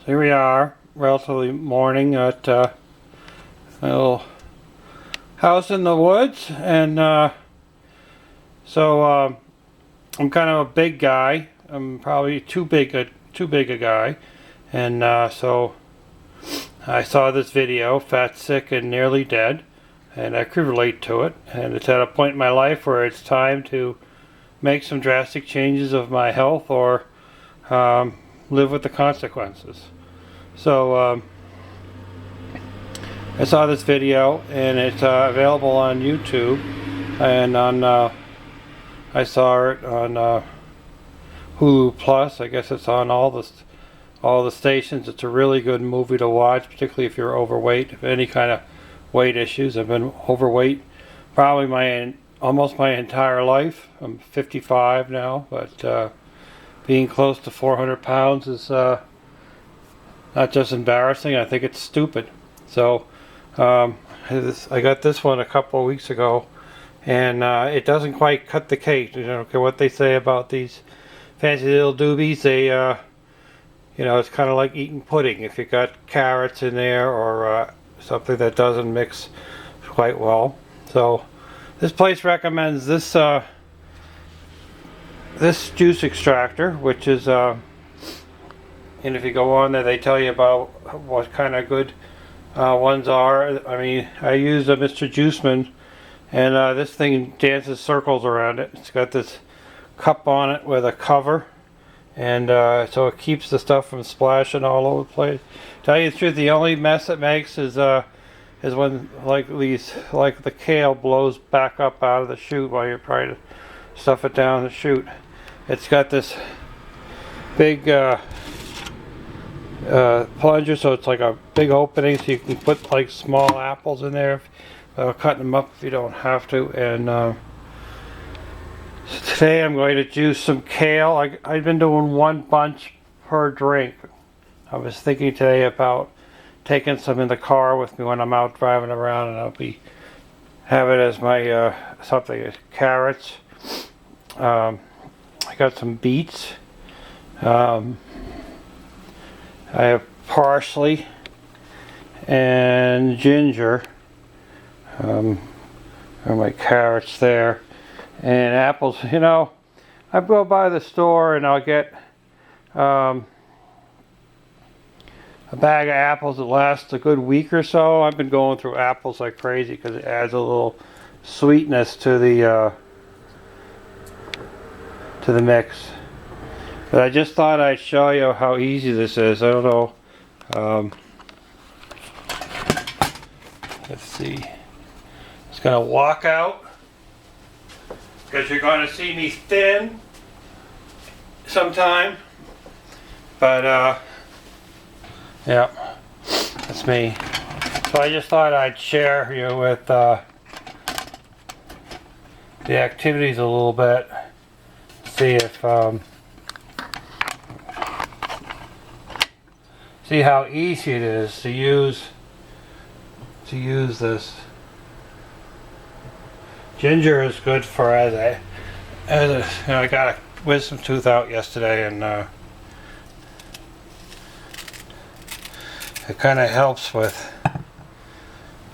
here we are, relatively morning at a little house in the woods, and so I'm kind of a big guy. I'm probably too big a guy, and so I saw this video, Fat, Sick, and Nearly Dead, and I could relate to it. And it's at a point in my life where it's time to make some drastic changes of my health, or live with the consequences. So I saw this video, and it's available on YouTube, and on I saw it on Hulu Plus. I guess it's on all the stations. It's a really good movie to watch, particularly if you're overweight, if any kind of weight issues. I've been overweight probably almost my entire life. I'm 55 now, but being close to 400 pounds is not just embarrassing, I think it's stupid. So I got this one a couple of weeks ago, and it doesn't quite cut the cake. I don't care what they say about these fancy little doobies. They you know, it's kind of like eating pudding. If you got carrots in there, or something that doesn't mix quite well. So this place recommends this this juice extractor, which is and if you go on there, they tell you about what kind of good ones are. I mean, I use a Mr. Juiceman, and this thing dances circles around it. It's got this cup on it with a cover, and so it keeps the stuff from splashing all over the place. Tell you the truth, the only mess it makes is when like the kale blows back up out of the chute while you're trying to stuff it down the chute. It's got this big plunger, so it's like a big opening, so you can put like small apples in there, cutting them up if you don't have to. And so today I'm going to juice some kale. I've been doing one bunch per drink. I was thinking today about taking some in the car with me when I'm out driving around, and I'll be have it as my something. Carrots. I got some beets. I have parsley and ginger. Are my carrots there, and apples. You know, I go by the store and I'll get a bag of apples that lasts a good week or so. I've been going through apples like crazy because it adds a little sweetness to the mix. But I just thought I'd show you how easy this is. I don't know. Let's see. Just gonna walk out because you're going to see me thin sometime. But yeah, that's me. So I just thought I'd share you with the activities a little bit. See if see how easy it is to use this. Ginger is good for as a you know, I got a wisdom tooth out yesterday, and it kind of helps with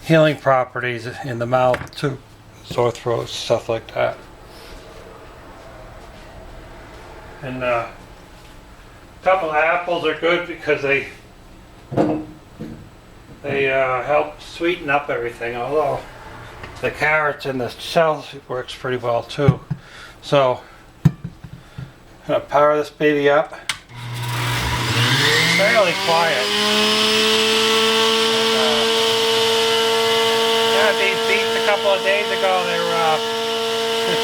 healing properties in the mouth too, sore throat, stuff like that. And a couple of apples are good because they help sweeten up everything, although the carrots and the shells works pretty well too. So I'm gonna power this baby up. Fairly quiet. Yeah, these beets a couple of days ago, they were they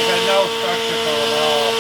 got no structure to them at all.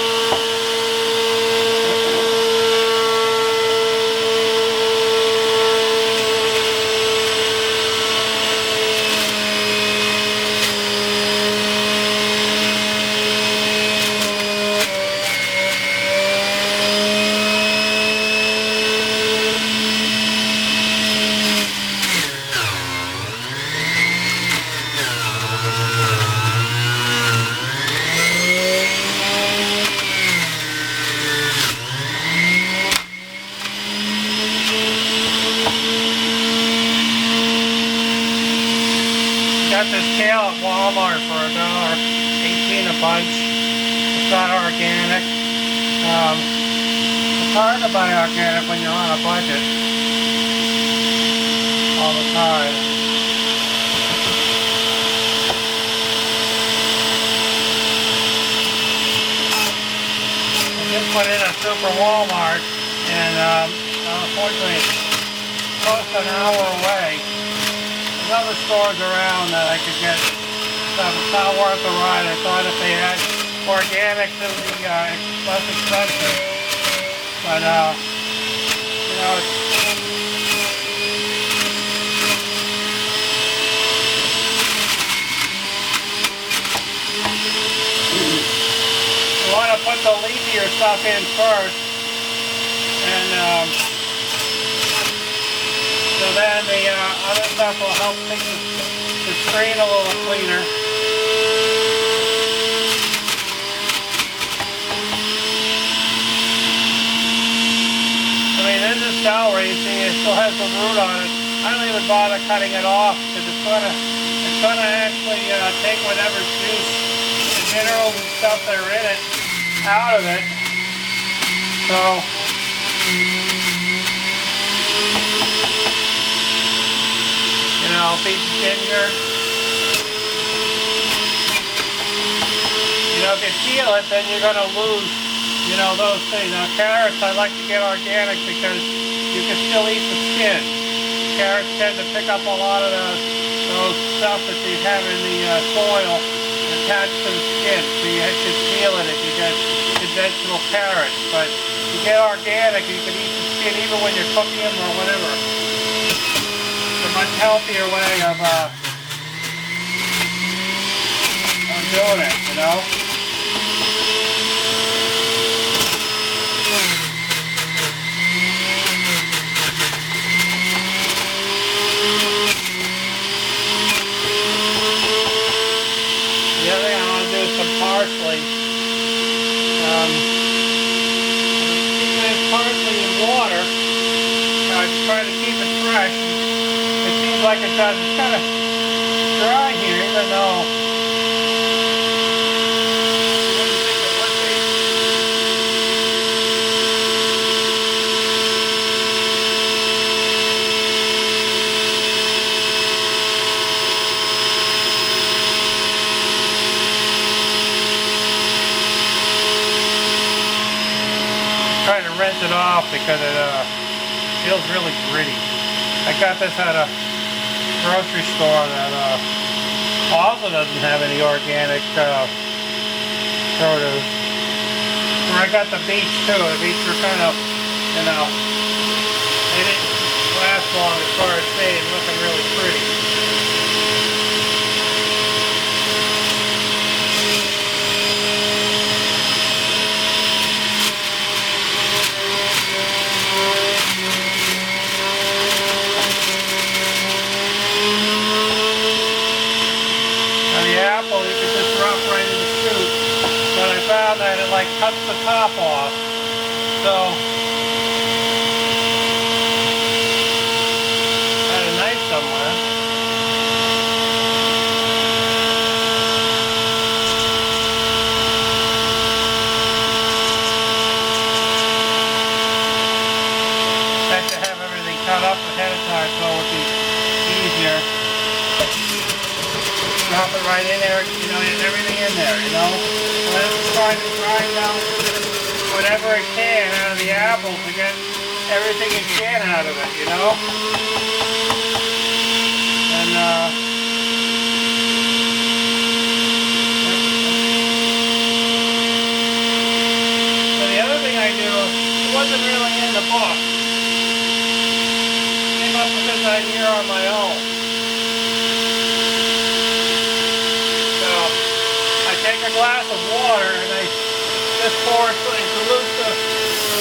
Got this kale at Walmart for $1.18 a bunch. It's not organic. It's hard to buy organic when you're on a budget all the time. I just went in a Super Walmart, and unfortunately it's close to an hour away. There's other stores around that I could get stuff. It's not worth the ride. I thought if they had organics it would be less expensive. But you know, you want to put the leafier stuff in first, and so then the other stuff will help make the screen a little cleaner. I mean, this is celery. You see, it still has the root on it. I don't even bother cutting it off because it's gonna actually take whatever juice and minerals and stuff that are in it out of it. So. You know, beet ginger. You know, if you peel it, then you're going to lose, you know, those things. Now, carrots, I like to get organic because you can still eat the skin. Carrots tend to pick up a lot of those stuff that you have in the soil attached to the skin. So you should peel it if you get conventional carrots. But if you get organic, you can eat the skin even when you're cooking them or whatever. A much healthier way of doing it, you know. The other thing I want to do is some parsley. I'm keeping this parsley in water. I try to keep it fresh. It seems like it does. It's kind of dry here, even though. I'm trying to rinse it off because it feels really gritty. I got this at a grocery store that also doesn't have any organic produce. And I got the beets too. The beets were kind of, you know, they didn't last long as far as staying looking really pretty. That it like cuts the top off, so I had a knife somewhere. I have to have everything cut up ahead of time so it would be easier. Drop it right in there, you know, everything in there, you know. Let it try to grind out whatever it can out of the apple to get everything it can out of it, you know. And so the other thing I do, it wasn't really in the book. I came up with this idea on my own. Take a glass of water and I just pour it and dilute the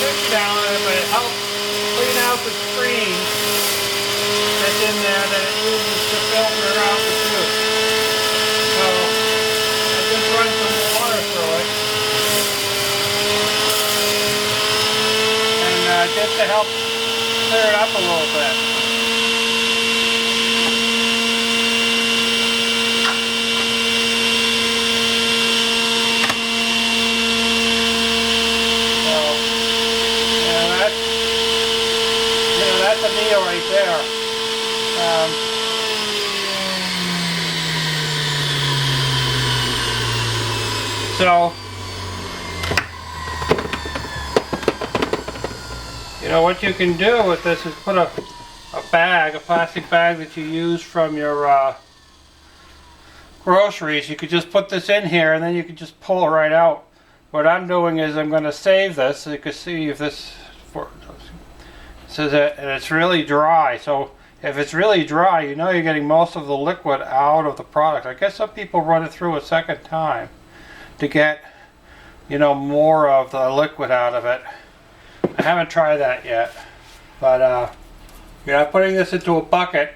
juice down in it, but it helps clean out the screen that's in there that it uses to filter out the juice. So I just run some water through it, and just to help clear it up a little bit. the deal right there. So, you know what you can do with this is put a plastic bag that you use from your groceries. You could just put this in here and then you can just pull it right out. What I'm doing is I'm going to save this so you can see if this says that, and it's really dry. So if it's really dry, you know you're getting most of the liquid out of the product. I guess some people run it through a second time to get, you know, more of the liquid out of it. I haven't tried that yet, but yeah, I'm putting this into a bucket,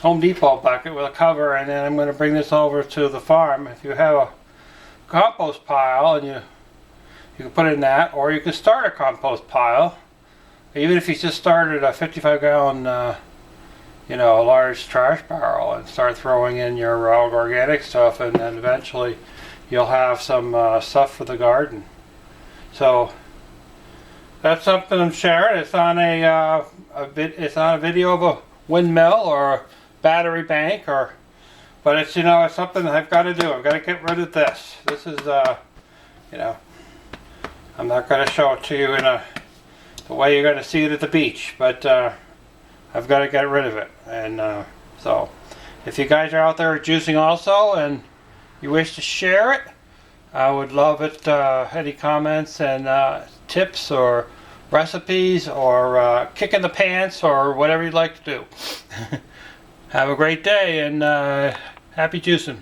Home Depot bucket with a cover, and then I'm going to bring this over to the farm. If you have a compost pile, and you can put it in that, or you can start a compost pile. Even if you just started a 55-gallon, you know, a large trash barrel, and start throwing in your organic stuff, and then eventually you'll have some stuff for the garden. So that's something I'm sharing. It's on it's on a video of a windmill or a battery bank, but it's, you know, it's something I've got to do. I've got to get rid of this. This is you know, I'm not going to show it to you in the way you're going to see it at the beach, but I've got to get rid of it. And so if you guys are out there juicing also and you wish to share it, I would love it. Any comments and tips or recipes or kick in the pants or whatever you'd like to do. Have a great day and happy juicing.